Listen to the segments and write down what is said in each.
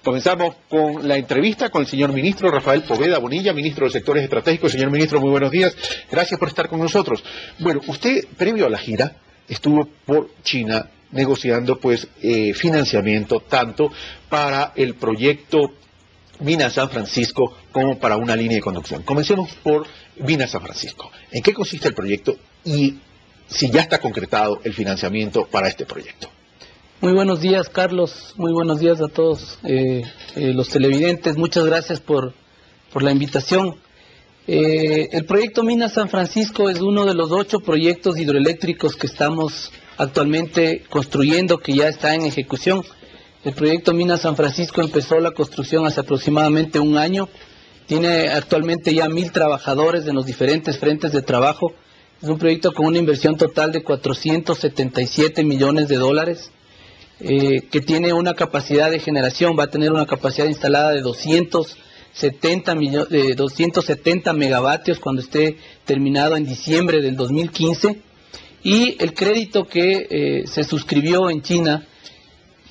Comenzamos con la entrevista con el señor ministro Rafael Poveda Bonilla, ministro de Sectores Estratégicos. Señor ministro, muy buenos días. Gracias por estar con nosotros. Bueno, usted, previo a la gira, estuvo por China negociando financiamiento tanto para el proyecto Mina San Francisco como para una línea de conducción. Comencemos por Mina San Francisco. ¿En qué consiste el proyecto y si ya está concretado el financiamiento para este proyecto? Muy buenos días, Carlos. Muy buenos días a todos los televidentes. Muchas gracias por la invitación. El proyecto Mina San Francisco es uno de los 8 proyectos hidroeléctricos que estamos actualmente construyendo, que ya está en ejecución. El proyecto Mina San Francisco empezó la construcción hace aproximadamente un año. Tiene actualmente ya 1000 trabajadores en los diferentes frentes de trabajo. Es un proyecto con una inversión total de $477 millones, que tiene una capacidad de generación, va a tener una capacidad instalada de 270 megavatios cuando esté terminado en diciembre del 2015. Y el crédito que se suscribió en China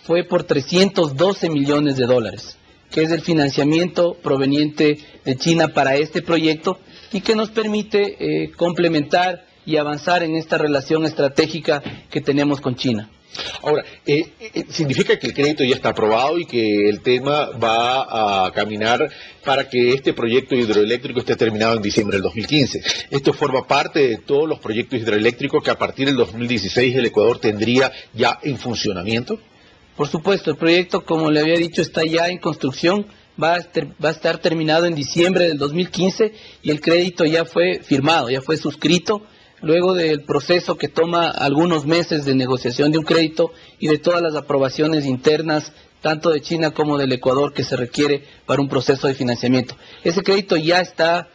fue por $312 millones, que es el financiamiento proveniente de China para este proyecto y que nos permite complementar y avanzar en esta relación estratégica que tenemos con China. Ahora, significa que el crédito ya está aprobado y que el tema va a caminar para que este proyecto hidroeléctrico esté terminado en diciembre del 2015. Esto forma parte de todos los proyectos hidroeléctricos que a partir del 2016 el Ecuador tendría ya en funcionamiento. Por supuesto, el proyecto, como le había dicho, está ya en construcción, va a estar terminado en diciembre del 2015 y el crédito ya fue firmado, ya fue suscrito. Luego del proceso que toma algunos meses de negociación de un crédito y de todas las aprobaciones internas, tanto de China como del Ecuador, que se requiere para un proceso de financiamiento. Ese crédito ya está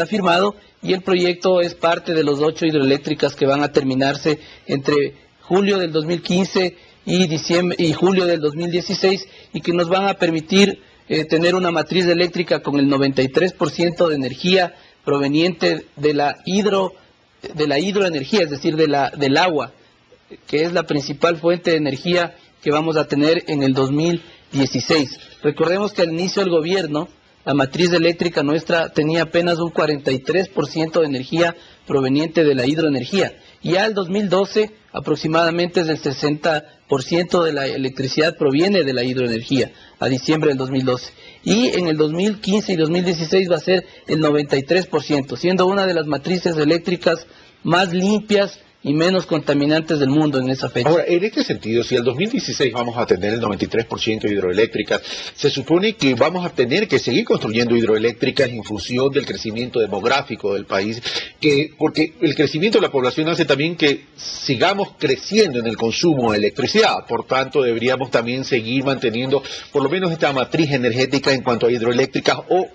firmado y el proyecto es parte de los 8 hidroeléctricas que van a terminarse entre julio del 2015 y julio del 2016 y que nos van a permitir tener una matriz eléctrica con el 93% de energía proveniente de la hidroenergía, es decir, del agua, que es la principal fuente de energía que vamos a tener en el 2016. Recordemos que al inicio del gobierno, la matriz eléctrica nuestra tenía apenas un 43% de energía proveniente de la hidroenergía. Y al 2012, aproximadamente el 60% de la electricidad proviene de la hidroenergía, a diciembre del 2012. Y en el 2015 y 2016 va a ser el 93%, siendo una de las matrices eléctricas más limpias y menos contaminantes del mundo en esa fecha. Ahora, en este sentido, si el 2016 vamos a tener el 93% de hidroeléctricas, se supone que vamos a tener que seguir construyendo hidroeléctricas en función del crecimiento demográfico del país, porque el crecimiento de la población hace también que sigamos creciendo en el consumo de electricidad. Por tanto, deberíamos también seguir manteniendo por lo menos esta matriz energética en cuanto a hidroeléctricas o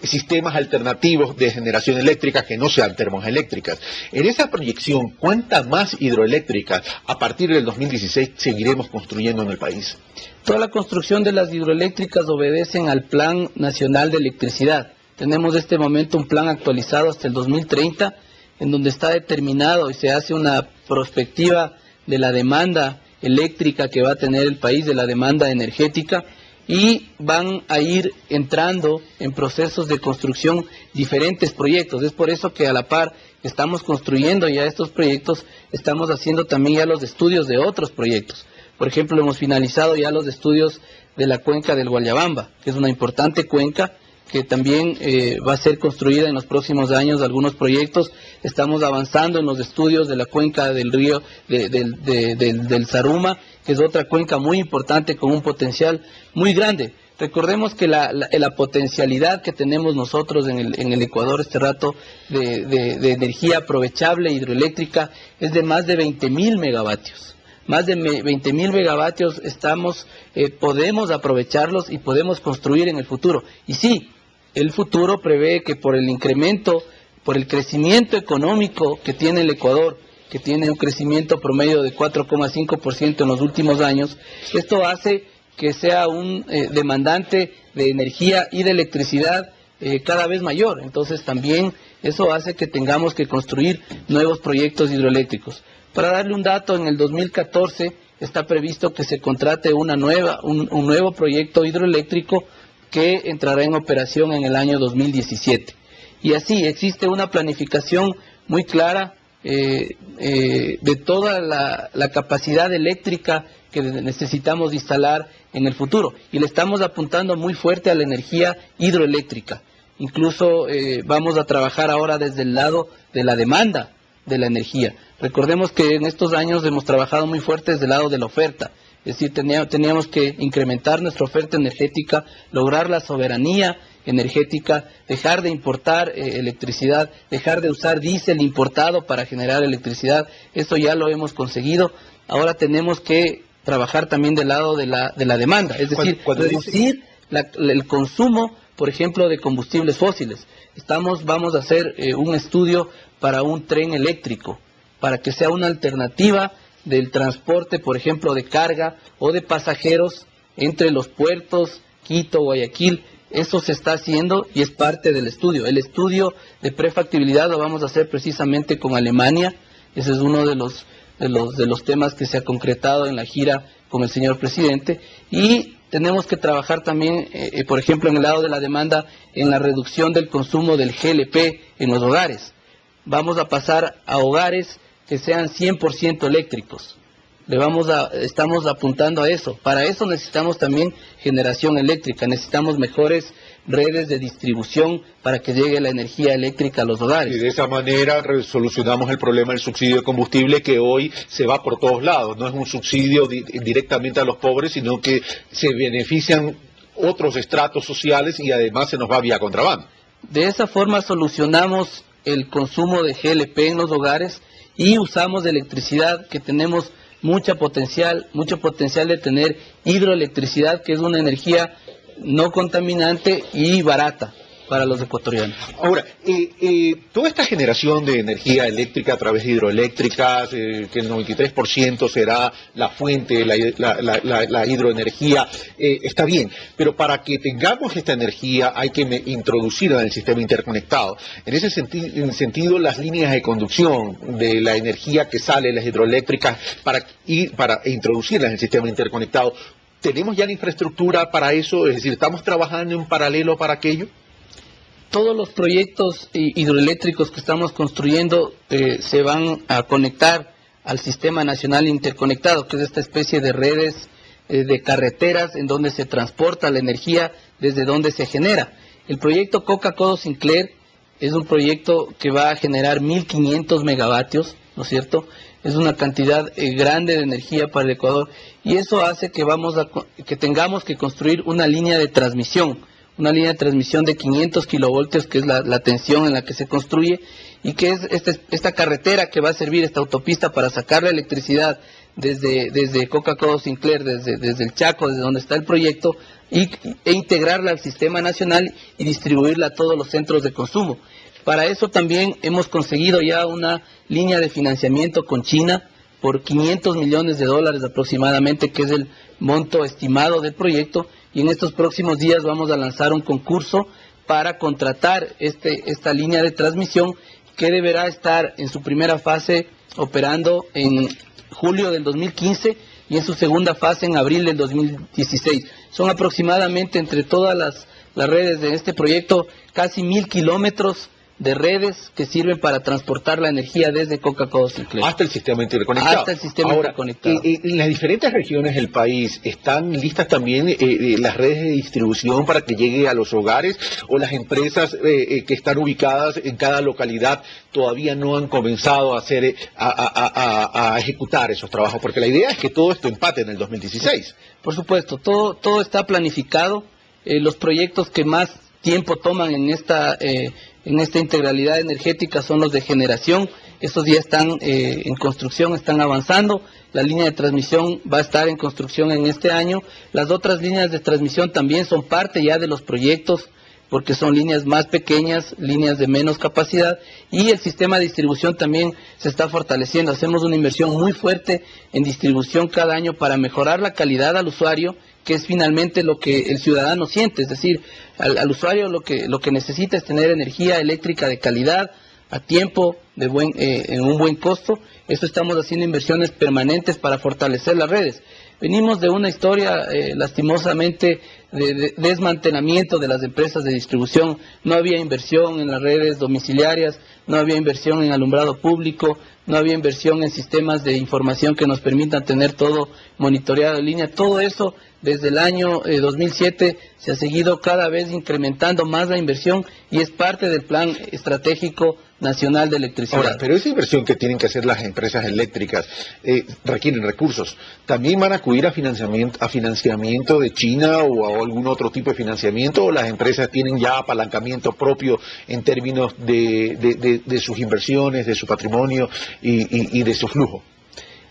sistemas alternativos de generación eléctrica que no sean termoeléctricas. En esa proyección, ¿cuántas más hidroeléctricas a partir del 2016 seguiremos construyendo en el país? Toda la construcción de las hidroeléctricas obedecen al Plan Nacional de Electricidad. Tenemos en este momento un plan actualizado hasta el 2030, en donde está determinado y se hace una prospectiva de la demanda eléctrica que va a tener el país, de la demanda energética, y van a ir entrando en procesos de construcción diferentes proyectos. Es por eso que a la par estamos construyendo ya estos proyectos, estamos haciendo también ya los estudios de otros proyectos. Por ejemplo, hemos finalizado ya los estudios de la cuenca del Guayabamba, que es una importante cuenca que también va a ser construida en los próximos años. Algunos proyectos, estamos avanzando en los estudios de la cuenca del río del Zaruma, que es otra cuenca muy importante con un potencial muy grande. Recordemos que la potencialidad que tenemos nosotros en el Ecuador este rato de energía aprovechable hidroeléctrica es de más de 20.000 megavatios. Más de 20.000 megavatios podemos aprovecharlos y podemos construir en el futuro. Y sí, el futuro prevé que por el incremento, por el crecimiento económico que tiene el Ecuador, que tiene un crecimiento promedio de 4,5% en los últimos años, esto hace que sea un demandante de energía y de electricidad cada vez mayor. Entonces también eso hace que tengamos que construir nuevos proyectos hidroeléctricos. Para darle un dato, en el 2014 está previsto que se contrate un nuevo proyecto hidroeléctrico que entrará en operación en el año 2017. Y así existe una planificación muy clara de toda la capacidad eléctrica que necesitamos instalar en el futuro. Y le estamos apuntando muy fuerte a la energía hidroeléctrica. Incluso vamos a trabajar ahora desde el lado de la demanda de la energía. Recordemos que en estos años hemos trabajado muy fuerte desde el lado de la oferta. Es decir, teníamos que incrementar nuestra oferta energética, lograr la soberanía energética, dejar de importar electricidad, dejar de usar diésel importado para generar electricidad. Eso ya lo hemos conseguido. Ahora tenemos que trabajar también del lado de la demanda, es decir, reducir el consumo, por ejemplo, de combustibles fósiles. Vamos a hacer un estudio para un tren eléctrico, para que sea una alternativa del transporte, por ejemplo, de carga o de pasajeros entre los puertos, Quito, Guayaquil. Eso se está haciendo y es parte del estudio. El estudio de prefactibilidad lo vamos a hacer precisamente con Alemania. Ese es uno de los temas que se ha concretado en la gira con el señor presidente. Y tenemos que trabajar también, por ejemplo, en el lado de la demanda, en la reducción del consumo del GLP en los hogares. Vamos a pasar a hogares que sean 100% eléctricos. Estamos apuntando a eso. Para eso necesitamos también generación eléctrica, necesitamos mejores redes de distribución para que llegue la energía eléctrica a los hogares. Y de esa manera solucionamos el problema del subsidio de combustible, que hoy se va por todos lados. No es un subsidio directamente a los pobres, sino que se benefician otros estratos sociales y además se nos va vía contrabando. De esa forma solucionamos el consumo de GLP en los hogares y usamos electricidad, que tenemos mucho potencial de tener hidroelectricidad, que es una energía no contaminante y barata para los ecuatorianos. Ahora, toda esta generación de energía eléctrica a través de hidroeléctricas, que el 93% será la fuente, la hidroenergía, está bien, pero para que tengamos esta energía hay que introducirla en el sistema interconectado. En ese sentido, las líneas de conducción de la energía que sale de las hidroeléctricas para introducirlas en el sistema interconectado, ¿tenemos ya la infraestructura para eso? Es decir, ¿estamos trabajando en paralelo para aquello? Todos los proyectos hidroeléctricos que estamos construyendo se van a conectar al Sistema Nacional Interconectado, que es esta especie de redes de carreteras en donde se transporta la energía desde donde se genera. El proyecto Coca-Codo Sinclair es un proyecto que va a generar 1.500 megavatios, ¿no es cierto? Es una cantidad grande de energía para el Ecuador, y eso hace que tengamos que construir una línea de transmisión de 500 kilovoltios, que es la tensión en la que se construye, y que es esta carretera que va a servir, esta autopista, para sacar la electricidad desde Coca-Codo Sinclair, desde el Chaco, desde donde está el proyecto, e integrarla al sistema nacional y distribuirla a todos los centros de consumo. Para eso también hemos conseguido ya una línea de financiamiento con China por $500 millones aproximadamente, que es el monto estimado del proyecto, y en estos próximos días vamos a lanzar un concurso para contratar esta línea de transmisión, que deberá estar en su primera fase operando en julio del 2015 y en su segunda fase en abril del 2016. Son aproximadamente, entre todas las redes de este proyecto, casi 1.000 kilómetros de redes que sirven para transportar la energía desde Coca-Codo Sinclair hasta el sistema interconectado. Hasta el sistema interconectado. En las diferentes regiones del país, ¿están listas también las redes de distribución para que llegue a los hogares, o las empresas que están ubicadas en cada localidad todavía no han comenzado a ejecutar esos trabajos? Porque la idea es que todo esto empate en el 2016. Por supuesto, todo está planificado. Los proyectos que más tiempo toman en esta integralidad energética son los de generación. Estos ya están en construcción, están avanzando. La línea de transmisión va a estar en construcción en este año. Las otras líneas de transmisión también son parte ya de los proyectos, porque son líneas más pequeñas, líneas de menos capacidad, y el sistema de distribución también se está fortaleciendo. Hacemos una inversión muy fuerte en distribución cada año para mejorar la calidad al usuario, que es finalmente lo que el ciudadano siente. Es decir, al usuario lo que necesita es tener energía eléctrica de calidad, a tiempo, en un buen costo. Eso estamos haciendo inversiones permanentes para fortalecer las redes. Venimos de una historia, lastimosamente, de desmantelamiento de las empresas de distribución. No había inversión en las redes domiciliarias, no había inversión en alumbrado público, no había inversión en sistemas de información que nos permitan tener todo monitoreado en línea. Todo eso, desde el año 2007, se ha seguido cada vez incrementando más la inversión y es parte del Plan Estratégico Nacional de Electricidad. Ahora, pero esa inversión que tienen que hacer las empresas eléctricas requieren recursos. ¿También van a acudir a financiamiento de China o a algún otro tipo de financiamiento, o las empresas tienen ya apalancamiento propio en términos de sus inversiones, de su patrimonio y de su flujo?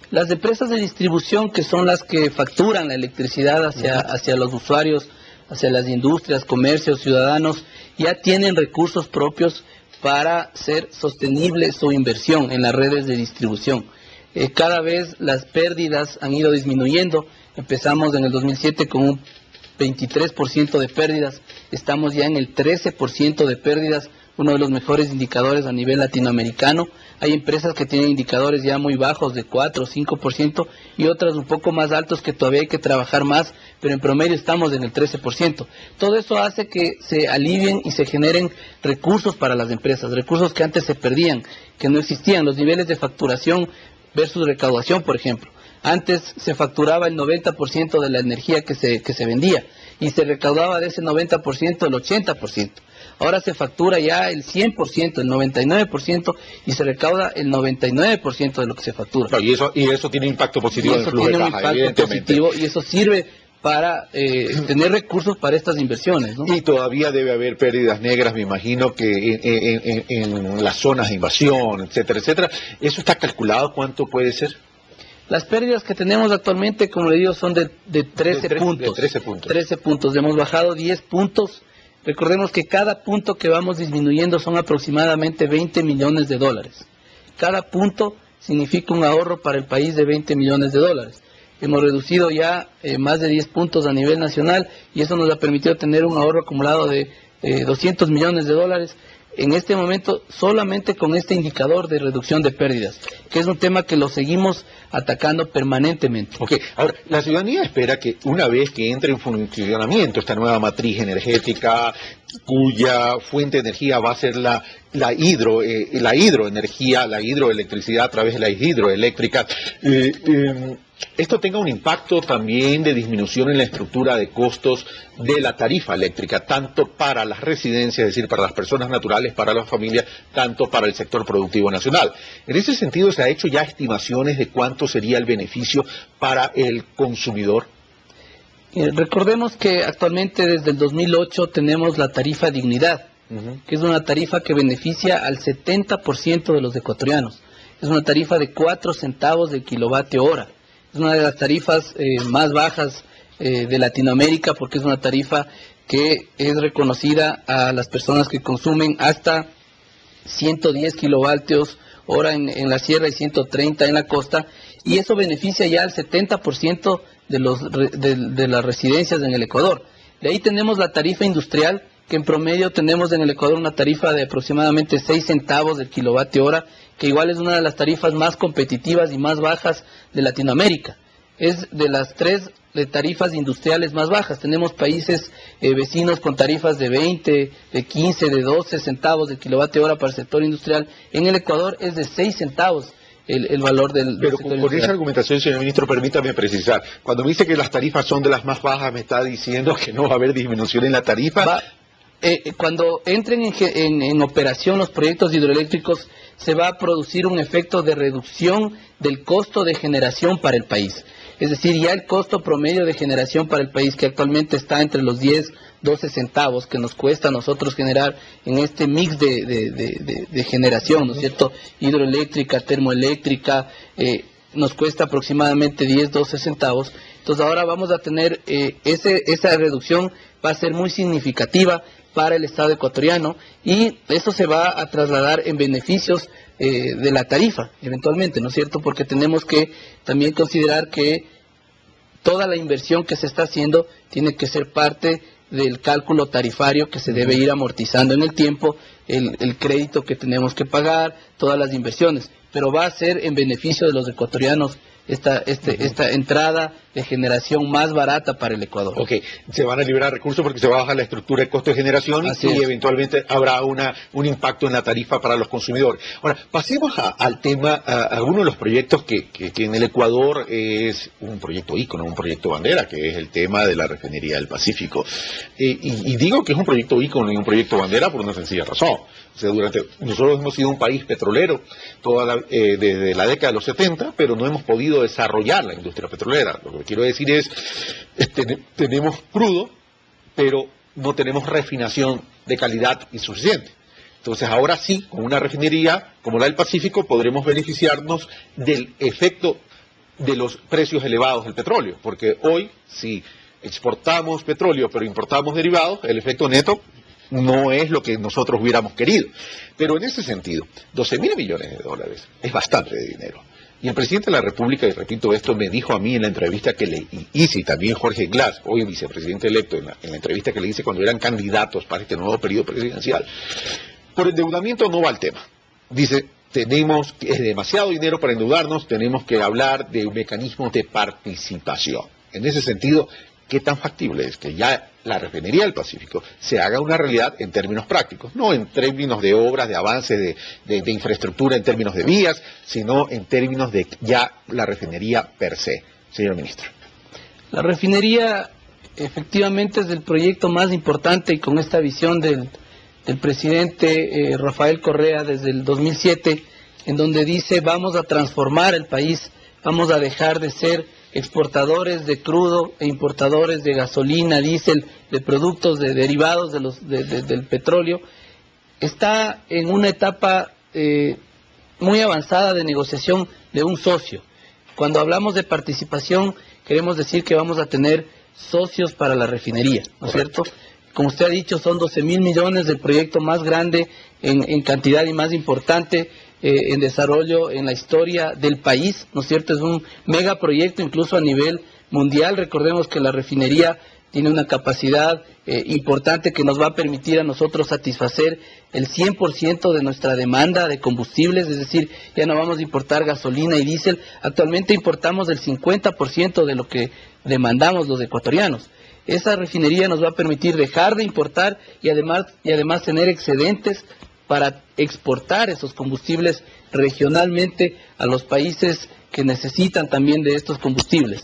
Las empresas de distribución, que son las que facturan la electricidad hacia los usuarios, hacia las industrias, comercios, ciudadanos, ya tienen recursos propios para ser sostenible su inversión en las redes de distribución. Cada vez las pérdidas han ido disminuyendo. Empezamos en el 2007 con un 23% de pérdidas, estamos ya en el 13% de pérdidas, uno de los mejores indicadores a nivel latinoamericano. Hay empresas que tienen indicadores ya muy bajos de 4 o 5% y otras un poco más altos que todavía hay que trabajar más, pero en promedio estamos en el 13%. Todo eso hace que se alivien y se generen recursos para las empresas, recursos que antes se perdían, que no existían. Los niveles de facturación versus recaudación, por ejemplo. Antes se facturaba el 90% de la energía que se vendía y se recaudaba de ese 90% el 80%. Ahora se factura ya el 100%, el 99% y se recauda el 99% de lo que se factura. No, y eso tiene impacto positivo en el flujo de caja, tiene un impacto positivo y eso sirve para tener recursos para estas inversiones, ¿no? Y todavía debe haber pérdidas negras, me imagino, que en las zonas de invasión, etcétera, etcétera. ¿Eso está calculado? ¿Cuánto puede ser? Las pérdidas que tenemos actualmente, como le digo, son de 13 puntos. De 13 puntos. 13 puntos. Hemos bajado 10 puntos. Recordemos que cada punto que vamos disminuyendo son aproximadamente 20 millones de dólares. Cada punto significa un ahorro para el país de 20 millones de dólares. Hemos reducido ya más de 10 puntos a nivel nacional y eso nos ha permitido tener un ahorro acumulado de 200 millones de dólares en este momento, solamente con este indicador de reducción de pérdidas, que es un tema que lo seguimos atacando permanentemente. Ok, ahora, la ciudadanía espera que una vez que entre en funcionamiento esta nueva matriz energética, cuya fuente de energía va a ser la hidroenergía, la hidroelectricidad a través de las hidroeléctricas, esto tenga un impacto también de disminución en la estructura de costos de la tarifa eléctrica, tanto para las residencias, es decir, para las personas naturales, para las familias, tanto para el sector productivo nacional. En ese sentido, ¿se ha hecho ya estimaciones de cuánto sería el beneficio para el consumidor? Recordemos que actualmente desde el 2008 tenemos la tarifa Dignidad, que es una tarifa que beneficia al 70% de los ecuatorianos. Es una tarifa de 4 centavos de kilovatio hora. Es una de las tarifas más bajas de Latinoamérica porque es una tarifa que es reconocida a las personas que consumen hasta 110 kilovatios hora en la sierra y 130 en la costa, y eso beneficia ya al 70% de las residencias en el Ecuador. De ahí tenemos la tarifa industrial, que en promedio tenemos en el Ecuador una tarifa de aproximadamente 6 centavos del kilovatio hora, que igual es una de las tarifas más competitivas y más bajas de Latinoamérica. Es de las 3 tarifas industriales más bajas. Tenemos países vecinos con tarifas de 20, de 15, de 12 centavos del kilovatio hora para el sector industrial. En el Ecuador es de 6 centavos el valor del Pero sector con industrial. esa argumentación, señor ministro, permítame precisar. Cuando me dice que las tarifas son de las más bajas, ¿me está diciendo que no va a haber disminución en la tarifa? Cuando entren en operación los proyectos hidroeléctricos, se va a producir un efecto de reducción del costo de generación para el país. Es decir, ya el costo promedio de generación para el país, que actualmente está entre los 10, 12 centavos que nos cuesta a nosotros generar en este mix de generación, ¿no es cierto? Hidroeléctrica, termoeléctrica, nos cuesta aproximadamente 10, 12 centavos. Entonces ahora vamos a tener esa reducción, va a ser muy significativa para el Estado ecuatoriano y eso se va a trasladar en beneficios de la tarifa, eventualmente, ¿no es cierto? Porque tenemos que también considerar que toda la inversión que se está haciendo tiene que ser parte del cálculo tarifario que se debe ir amortizando en el tiempo, el crédito que tenemos que pagar, todas las inversiones. pero va a ser en beneficio de los ecuatorianos esta entrada de generación más barata para el Ecuador. Ok, se van a liberar recursos porque se va a bajar la estructura de costo de generación y eventualmente habrá un impacto en la tarifa para los consumidores. Ahora, pasemos al tema, a uno de los proyectos que en el Ecuador es un proyecto ícono, un proyecto bandera, que es el tema de la refinería del Pacífico. Y digo que es un proyecto ícono y un proyecto bandera por una sencilla razón. O sea, nosotros hemos sido un país petrolero desde la década de los 70, pero no hemos podido desarrollar la industria petrolera. Lo que quiero decir es, tenemos crudo, pero no tenemos refinación de calidad insuficiente. Entonces ahora sí, con una refinería como la del Pacífico, podremos beneficiarnos del efecto de los precios elevados del petróleo, porque hoy, si exportamos petróleo pero importamos derivados, el efecto neto no es lo que nosotros hubiéramos querido. Pero en ese sentido, 12.000 millones de dólares es bastante dinero. Y el presidente de la República, y repito esto, me dijo a mí en la entrevista que le hice, y también Jorge Glass, hoy vicepresidente electo, en la entrevista que le hice cuando eran candidatos para este nuevo periodo presidencial, por endeudamiento no va el tema. Dice, es demasiado dinero para endeudarnos, tenemos que hablar de un mecanismo de participación. En ese sentido, ¿qué tan factible es que ya la refinería del Pacífico se haga una realidad en términos prácticos? No en términos de obras, de avance, de infraestructura, en términos de vías, sino en términos de ya la refinería per se, señor ministro. La refinería efectivamente es el proyecto más importante, y con esta visión del presidente Rafael Correa desde el 2007, en donde dice vamos a transformar el país, vamos a dejar de ser exportadores de crudo e importadores de gasolina, diésel, de productos derivados del petróleo. Está en una etapa muy avanzada de negociación de un socio. Cuando hablamos de participación, queremos decir que vamos a tener socios para la refinería, ¿no es cierto? Como usted ha dicho, son 12.000 millones del proyecto más grande en cantidad y más importante en desarrollo en la historia del país, ¿no es cierto? Es un megaproyecto incluso a nivel mundial. Recordemos que la refinería tiene una capacidad importante que nos va a permitir a nosotros satisfacer el 100% de nuestra demanda de combustibles, es decir, ya no vamos a importar gasolina y diésel. Actualmente importamos el 50% de lo que demandamos los ecuatorianos. Esa refinería nos va a permitir dejar de importar y además tener excedentes para exportar esos combustibles regionalmente a los países que necesitan también de estos combustibles.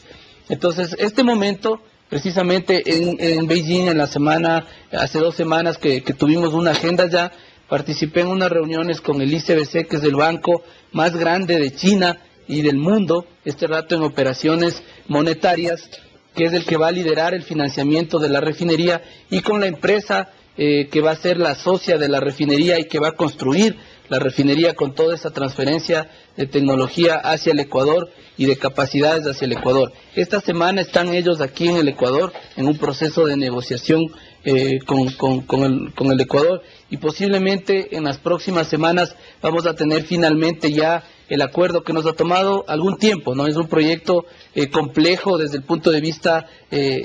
Entonces, este momento, precisamente en Beijing, hace 2 semanas que tuvimos una agenda ya, participé en unas reuniones con el ICBC, que es el banco más grande de China y del mundo, este rato en operaciones monetarias, que es el que va a liderar el financiamiento de la refinería, y con la empresa que va a ser la socia de la refinería y que va a construir la refinería con toda esa transferencia de tecnología hacia el Ecuador y de capacidades hacia el Ecuador. Esta semana están ellos aquí en el Ecuador en un proceso de negociación con el Ecuador, y posiblemente en las próximas semanas vamos a tener finalmente ya el acuerdo, que nos ha tomado algún tiempo, ¿no? Es un proyecto complejo desde el punto de vista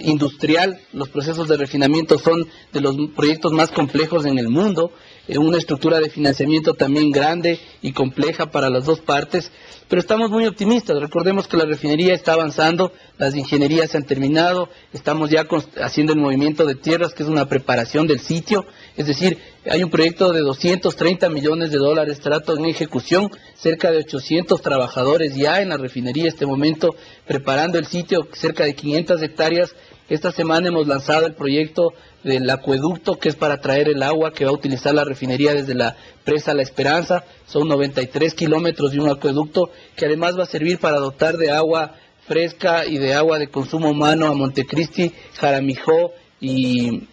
industrial. Los procesos de refinamiento son de los proyectos más complejos en el mundo, una estructura de financiamiento también grande y compleja para las dos partes, pero estamos muy optimistas. Recordemos que la refinería está avanzando, las ingenierías se han terminado, estamos ya haciendo el movimiento de tierras, que es una preparación del sitio, es decir, hay un proyecto de 230 millones de dólares, trato en ejecución, cerca de 800 trabajadores ya en la refinería este momento preparando el sitio, cerca de 500 hectáreas. Esta semana hemos lanzado el proyecto del acueducto, que es para traer el agua que va a utilizar la refinería desde la presa La Esperanza. Son 93 kilómetros de un acueducto que además va a servir para dotar de agua fresca y de agua de consumo humano a Montecristi, Jaramijó y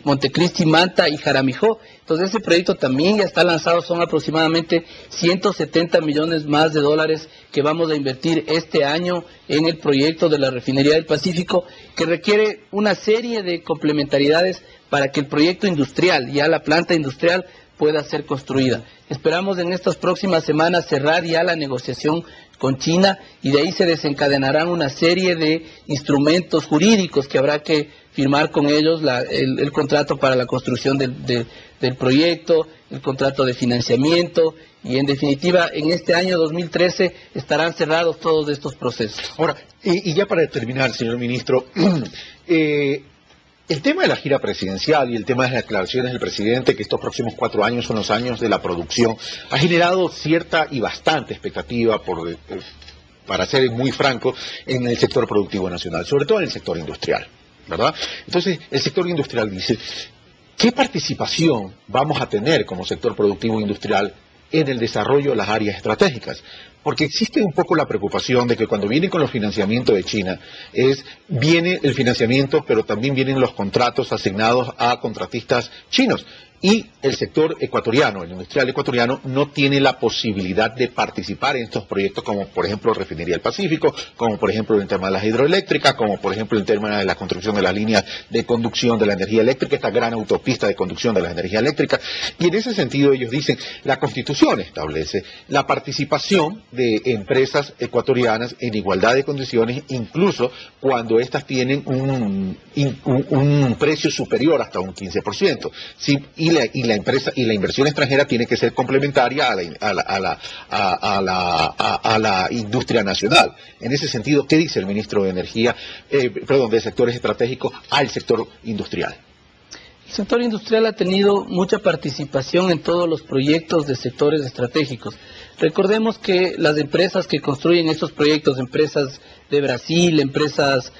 Montecristi, Manta y Jaramijó. Entonces ese proyecto también ya está lanzado, son aproximadamente 170 millones más de dólares que vamos a invertir este año en el proyecto de la refinería del Pacífico, que requiere una serie de complementariedades para que el proyecto industrial, ya la planta industrial, pueda ser construida. Esperamos en estas próximas semanas cerrar ya la negociación con China, y de ahí se desencadenarán una serie de instrumentos jurídicos que habrá que firmar con ellos el contrato para la construcción del proyecto, el contrato de financiamiento, y en definitiva en este año 2013 estarán cerrados todos estos procesos. Ahora, y ya para terminar, señor ministro, el tema de la gira presidencial y el tema de las declaraciones del presidente, que estos próximos 4 años son los años de la producción, ha generado cierta y bastante expectativa, para ser muy franco, en el sector productivo nacional, sobre todo en el sector industrial, ¿verdad? Entonces, el sector industrial dice, ¿qué participación vamos a tener como sector productivo industrial en el desarrollo de las áreas estratégicas? Porque existe un poco la preocupación de que cuando vienen con los financiamientos de China, viene el financiamiento, pero también vienen los contratos asignados a contratistas chinos. Y el sector ecuatoriano, el industrial ecuatoriano, no tiene la posibilidad de participar en estos proyectos, como por ejemplo Refinería del Pacífico, como por ejemplo el tema de las hidroeléctricas, como por ejemplo el tema de la construcción de las líneas de conducción de la energía eléctrica, esta gran autopista de conducción de la energía eléctrica. Y en ese sentido ellos dicen, la Constitución establece la participación de empresas ecuatorianas en igualdad de condiciones, incluso cuando éstas tienen un precio superior hasta un 15%. Sí, y la empresa y la inversión extranjera tiene que ser complementaria a la industria nacional. En ese sentido, ¿qué dice el ministro de Energía, de sectores estratégicos al sector industrial? El sector industrial ha tenido mucha participación en todos los proyectos de sectores estratégicos. Recordemos que las empresas que construyen estos proyectos, empresas de Brasil, empresas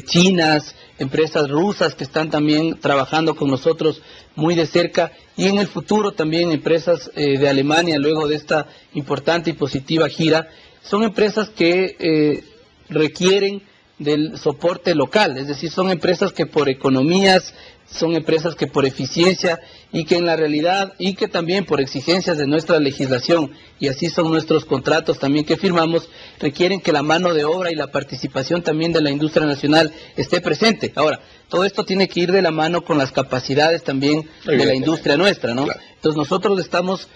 chinas, empresas rusas que están también trabajando con nosotros muy de cerca, y en el futuro también empresas de Alemania, luego de esta importante y positiva gira, son empresas que requieren del soporte local, es decir, son empresas que por economías, son empresas que por eficiencia y que en la realidad y que también por exigencias de nuestra legislación, y así son nuestros contratos también que firmamos, requieren que la mano de obra y la participación también de la industria nacional esté presente. Ahora, todo esto tiene que ir de la mano con las capacidades también de la industria nuestra, ¿no? Claro. Entonces nosotros estamos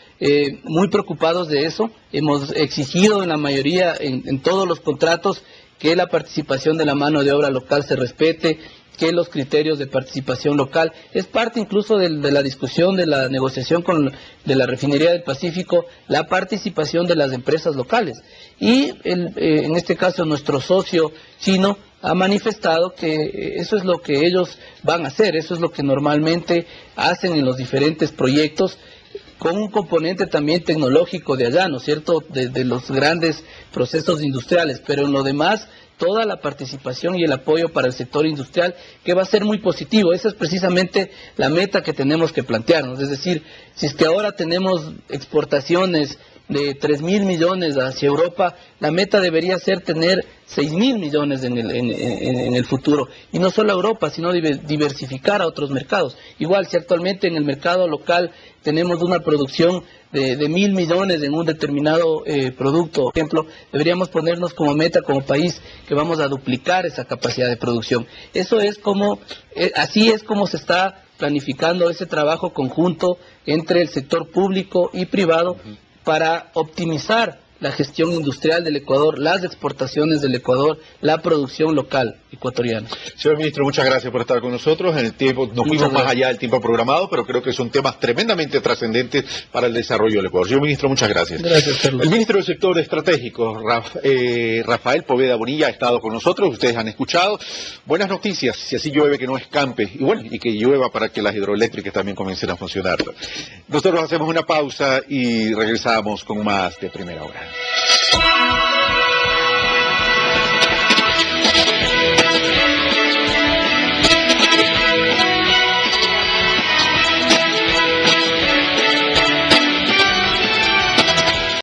muy preocupados de eso, hemos exigido en la mayoría, en todos los contratos, que la participación de la mano de obra local se respete, que los criterios de participación local es parte incluso de la discusión, de la negociación de la Refinería del Pacífico, la participación de las empresas locales. Y en este caso nuestro socio chino ha manifestado que eso es lo que ellos van a hacer, eso es lo que normalmente hacen en los diferentes proyectos, con un componente también tecnológico de allá, ¿no es cierto?, de los grandes procesos industriales, pero en lo demás, toda la participación y el apoyo para el sector industrial, que va a ser muy positivo. Esa es precisamente la meta que tenemos que plantearnos, es decir, si es que ahora tenemos exportaciones de 3.000 millones hacia Europa, la meta debería ser tener 6.000 millones en el futuro, y no solo a Europa, sino diversificar a otros mercados. Igual, si actualmente en el mercado local tenemos una producción de 1.000 millones en un determinado producto, por ejemplo, deberíamos ponernos como meta, como país, que vamos a duplicar esa capacidad de producción. Eso es así es como se está planificando ese trabajo conjunto entre el sector público y privado, para optimizar la gestión industrial del Ecuador, las exportaciones del Ecuador, la producción local ecuatoriana. Señor ministro, muchas gracias por estar con nosotros. En el tiempo nos fuimos más allá del tiempo programado, pero creo que son temas tremendamente trascendentes para el desarrollo del Ecuador. Señor ministro, muchas gracias. Gracias, Carlos. El ministro del Sector Estratégico, Rafael Poveda Bonilla, ha estado con nosotros. Ustedes han escuchado buenas noticias. Si así llueve, que no escampe, y que llueva para que las hidroeléctricas también comiencen a funcionar. Nosotros hacemos una pausa y regresamos con más de Primera Hora.